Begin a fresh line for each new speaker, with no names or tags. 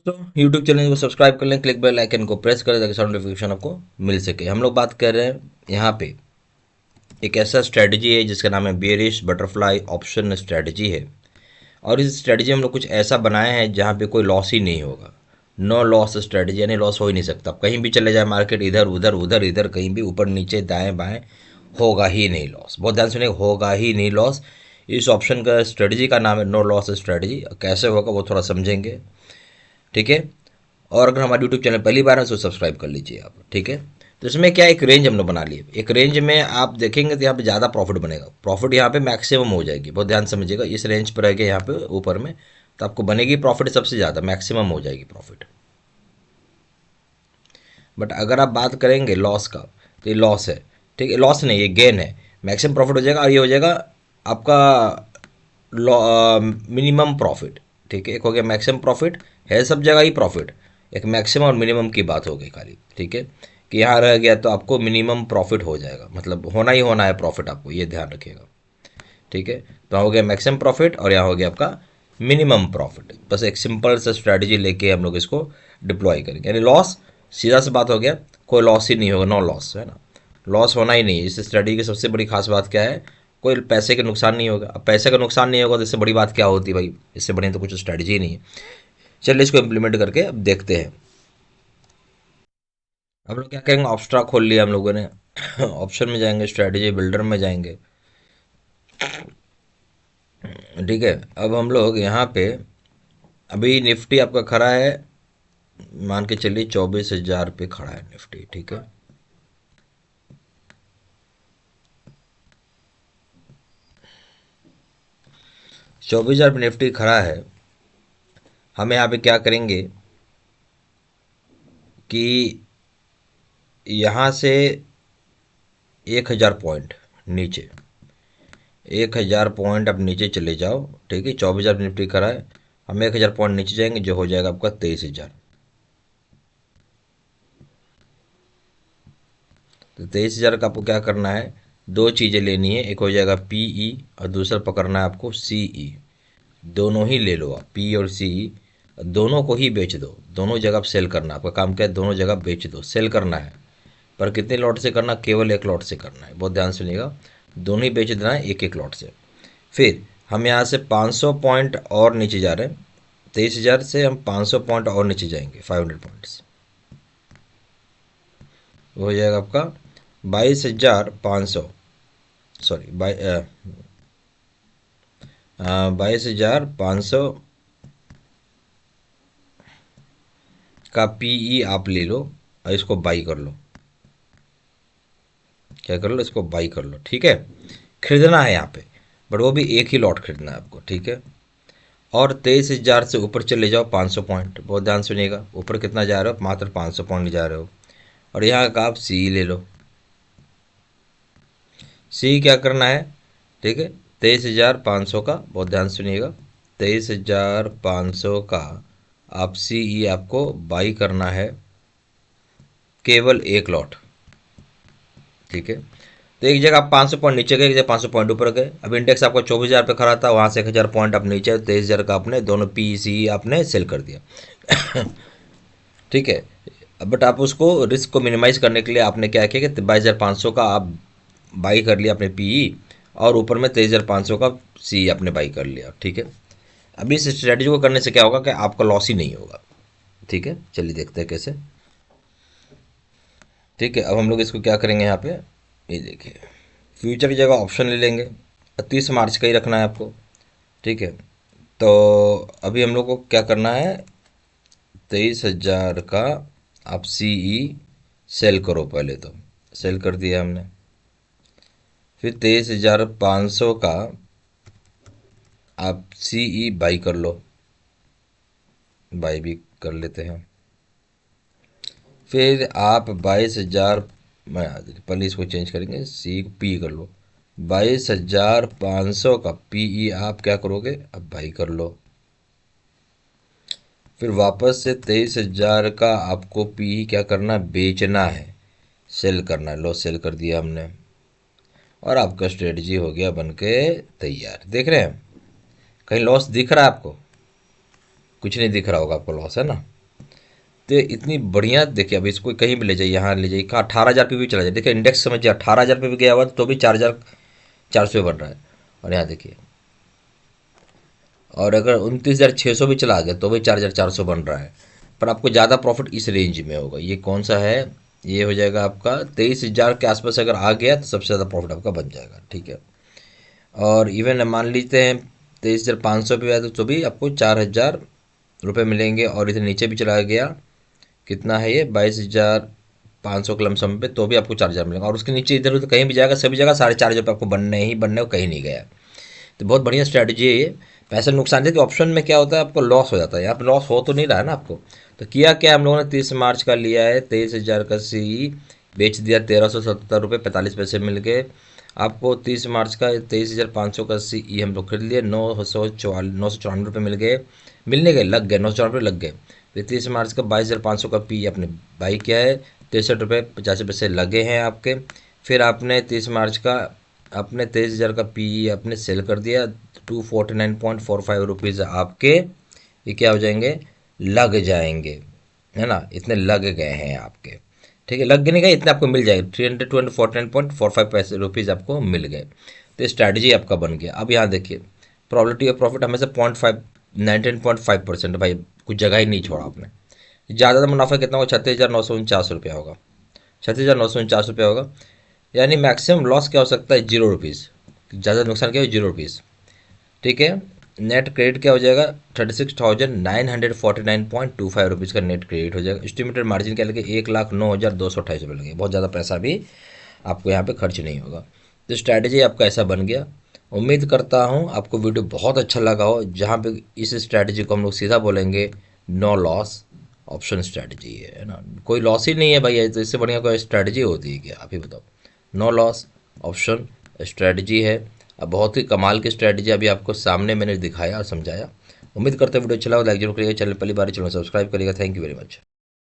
दोस्तों YouTube channel को subscribe कर लें, क्लिक बेल आइकन को प्रेस करें ताकि साउंड नोटिफिकेशन आपको मिल सके। हम लोग बात कर रहे हैं यहाँ पे एक ऐसा स्ट्रेटजी है जिसका नाम है बेयरिश बटरफ्लाई ऑप्शन स्ट्रेटजी है। और इस स्ट्रेटजी हम लोग कुछ ऐसा बनाए हैं जहाँ पे कोई लॉस ही नहीं होगा। नो लॉस स्ट्रेटजी, यानी लॉस हो ही नहीं सकता। कहीं भी चले जाए मार्केट, इधर उधर उधर इधर, कहीं भी ऊपर नीचे दाएं बाएं, होगा ही नहीं लॉस। बहुत ध्यान सुनिए, होगा ही नहीं लॉस। इस ऑप्शन का स्ट्रेटजी का नाम है नो लॉस स्ट्रेटजी। कैसे होगा वो थोड़ा समझेंगे, ठीक है। और अगर हमारे यूट्यूब चैनल पहली बार है तो सब्सक्राइब कर लीजिए आप, ठीक है। तो इसमें क्या, एक रेंज हम लोग बना लिए। एक रेंज में आप देखेंगे तो यहाँ पे ज़्यादा प्रॉफिट बनेगा, प्रॉफिट यहाँ पे मैक्सिमम हो जाएगी। बहुत ध्यान समझिएगा, इस रेंज पर रहेगा यहाँ पे ऊपर में, तो आपको बनेगी प्रॉफिट सबसे ज़्यादा, मैक्सिमम हो जाएगी प्रॉफिट। बट अगर आप बात करेंगे लॉस का, तो ये लॉस है, ठीक है। लॉस नहीं, ये गेन है। मैक्सिमम प्रॉफिट हो जाएगा और ये हो जाएगा आपका मिनिमम प्रॉफिट, ठीक है। एक हो गया मैक्सिमम प्रॉफिट, है सब जगह ही प्रॉफिट। एक मैक्सिमम और मिनिमम की बात हो गई खाली, ठीक है। कि यहाँ रह गया तो आपको मिनिमम प्रॉफिट हो जाएगा, मतलब होना ही होना है प्रॉफिट, आपको ये ध्यान रखिएगा, ठीक है। तो यहाँ हो गया मैक्सिमम प्रॉफिट और यहाँ हो गया आपका मिनिमम प्रॉफिट। बस एक सिंपल सा स्ट्रैटेजी लेके हम लोग इसको डिप्लॉय करेंगे। यानी लॉस, सीधा सा बात हो गया, कोई लॉस ही नहीं होगा, नो लॉस, है ना। लॉस होना ही नहीं है। इस स्ट्रैटेजी की सबसे बड़ी खास बात क्या है, कोई पैसे का नुकसान नहीं होगा। अब पैसे का नुकसान नहीं होगा तो इससे बड़ी बात क्या होती है भाई, इससे बढ़िया तो कुछ स्ट्रैटेजी ही नहीं है। चलिए इसको इम्प्लीमेंट करके अब देखते हैं। हम लोग क्या करेंगे, ऑप्स्ट्रा खोल लिया हम लोगों ने। ऑप्शन में जाएंगे, स्ट्रैटेजी बिल्डर में जाएंगे, ठीक है। अब हम लोग यहाँ पे, अभी निफ्टी आपका खड़ा है, मान के चलिए 24,000 पे खड़ा है निफ्टी, ठीक है। 24,000 पे निफ्टी खड़ा है। हम यहाँ पे क्या करेंगे कि यहाँ से 1,000 पॉइंट नीचे, 1,000 पॉइंट अब नीचे चले जाओ, ठीक है। 24,000 पे निफ्टी खड़ा है, हम 1,000 पॉइंट नीचे जाएंगे, जो हो जाएगा आपका 23,000। तो 23,000 का आपको क्या करना है, दो चीज़ें लेनी है। एक हो जाएगा पीई और दूसरा पकड़ना है आपको सीई। दोनों ही ले लो आप, पी और सीई, दोनों को ही बेच दो। दोनों जगह आप सेल करना, आपका काम क्या है, दोनों जगह बेच दो, सेल करना है। पर कितने लॉट से करना, केवल एक लॉट से करना है। बहुत ध्यान सुनिएगा, दोनों ही बेच देना है एक एक लॉट से। फिर हम यहाँ से 500 पॉइंट और नीचे जा रहे हैं। 23,000 से हम 500 पॉइंट और नीचे जाएंगे, 500 पॉइंट्स, वो हो जाएगा आपका 22,500, सॉरी 22,500 का पीई आप ले लो और इसको बाई कर लो। क्या कर लो, इसको बाई कर लो, ठीक है। खरीदना है यहाँ पे, बट वो भी एक ही लॉट खरीदना है आपको, ठीक है। और 23,000 से ऊपर चले जाओ 500 पॉइंट। बहुत ध्यान सुनिएगा, ऊपर कितना जा रहे हो, मात्र 500 पॉइंट जा रहे हो। और यहाँ का आप सी ले लो। सी क्या करना है, ठीक है। 23,500 का, बहुत ध्यान सुनिएगा, 23,500 का आप सी आपको बाई करना है, केवल एक लॉट, ठीक है। तो एक जगह आप 500 पॉइंट नीचे गए, एक जगह 500 पॉइंट ऊपर गए। अब इंडेक्स आपका 24,000 पे खड़ा था, वहाँ से 1,000 पॉइंट आप नीचे, 23,000 का आपने दोनों पी सी आपने सेल कर दिया। ठीक है। बट आप उसको रिस्क को मिनिमाइज करने के लिए आपने क्या किया कि 22,500 का आप बाई कर लिया अपने पीई, और ऊपर में 23,500 का सी आपने बाई कर लिया, ठीक है। अभी इस स्ट्रेटजी को करने से क्या होगा कि आपका लॉस ही नहीं होगा, ठीक है। चलिए देखते हैं कैसे, ठीक है। अब हम लोग इसको क्या करेंगे, यहाँ पे ये देखिए, फ्यूचर की जगह ऑप्शन ले लेंगे। 30 मार्च का ही रखना है आपको, ठीक है। तो अभी हम लोग को क्या करना है, 23,000 का आप सीई सेल करो। पहले तो सेल कर दिया हमने। फिर 23,500 का आप सीई बाई कर लो, बाई भी कर लेते हैं। फिर आप 22,000, मैं पहले इसको चेंज करेंगे, सी पी कर लो। 22,500 का पीई आप क्या करोगे, अब बाई कर लो। फिर वापस से 23,000 का आपको पीई क्या करना, बेचना है, सेल करना है। लो सेल कर दिया हमने, और आपका स्ट्रेटजी हो गया बनके तैयार। देख रहे हैं, कहीं लॉस दिख रहा है आपको, कुछ नहीं दिख रहा होगा आपको लॉस, है ना। तो इतनी बढ़िया देखिए, अब इसको कहीं भी ले जाइए, यहाँ ले जाइए, कहाँ 18,000 पे भी चला जाए, देखिए इंडेक्स समझिए 18,000 पे भी गया हुआ तो भी 4,400 बन रहा है। और यहाँ देखिए, और अगर 29,600 भी चला गया तो भी 4,400 बन रहा है। पर आपको ज़्यादा प्रॉफिट इस रेंज में होगा। ये कौन सा है, ये हो जाएगा आपका 23,000 के आसपास अगर आ गया तो सबसे ज़्यादा प्रॉफिट आपका बन जाएगा, ठीक है। और इवन मान लीजिए हैं 23,500 पे आया तो भी आपको 4,000 रुपये मिलेंगे। और इधर नीचे भी चला गया, कितना है ये 22,500 के लमसम पे, तो भी आपको 4,000 मिलेगा। और उसके नीचे इधर उधर कहीं भी जाएगा, सभी जगह 4,500 पे आपको बनने ही बनने को कहीं नहीं गया। तो बहुत बढ़िया स्ट्रैटेजी है ये। पैसे नुकसान देखिए, ऑप्शन में क्या होता है, आपको लॉस हो जाता है, यहाँ पे लॉस हो तो नहीं रहा है ना आपको। तो किया क्या हम लोगों ने, 30 मार्च का लिया है, 23,000 का सी बेच दिया, 1,370 रुपये 45 पैसे मिल गए आपको। 30 मार्च का 23,500 का सी हम लोग खरीद लिए, 994 रुपये मिल गए, मिलने गए, लग गए 994 लग गए। फिर 30 मार्च का 22,500 का पी आपने बाई किया है, 63 रुपये 85 पैसे लगे हैं आपके। फिर आपने 30 मार्च का अपने 23,000 का पी आपने सेल कर दिया, 249.45 रुपीज़ आपके ये क्या हो जाएंगे, लग जाएंगे, है ना। इतने लग गए हैं आपके, ठीक है, लग नहीं गए, इतने आपको मिल जाएगा, 349.45 रुपीज़ आपको मिल गए। तो स्ट्रैटेजी आपका बन गया। अब यहाँ देखिए, प्रोबेबिलिटी ऑफ प्रॉफिट हमेशा 19.5% भाई, कुछ जगह ही नहीं छोड़ा आपने। ज़्यादा मुनाफा कितना होगा, 36,949 रुपया होगा, 36,949 रुपया होगा। यानी मैक्सिमम लॉस क्या हो सकता है, 0 रुपीज़। ज़्यादा नुकसान क्या हो, 0 रुपीज़, ठीक है। नेट क्रेडिट क्या हो जाएगा, 36,949.25 का नेट क्रेडिट हो जाएगा। एस्टिमेटेड मार्जिन क्या लगे, 1,09,228 रुपये लगे, बहुत ज़्यादा पैसा भी आपको यहाँ पे खर्च नहीं होगा। तो स्ट्रैटेजी आपका ऐसा बन गया। उम्मीद करता हूँ आपको वीडियो बहुत अच्छा लगा हो, जहाँ पे इस स्ट्रैटेजी को हम लोग सीधा बोलेंगे, नो लॉस ऑप्शन स्ट्रैटेजी है ना। कोई लॉस ही नहीं है भाई, तो इससे बढ़िया कोई स्ट्रैटेजी होती है क्या, आप ही बताओ। नो लॉस ऑप्शन स्ट्रैटेजी है। अब बहुत ही कमाल की स्ट्रैटेजी अभी आपको सामने मैंने दिखाया और समझाया। उम्मीद करते हैं वीडियो अच्छा लगा, लाइक जरूर करिएगा, चैनल पहली बार चैनल सब्सक्राइब करिएगा। Thank you very much.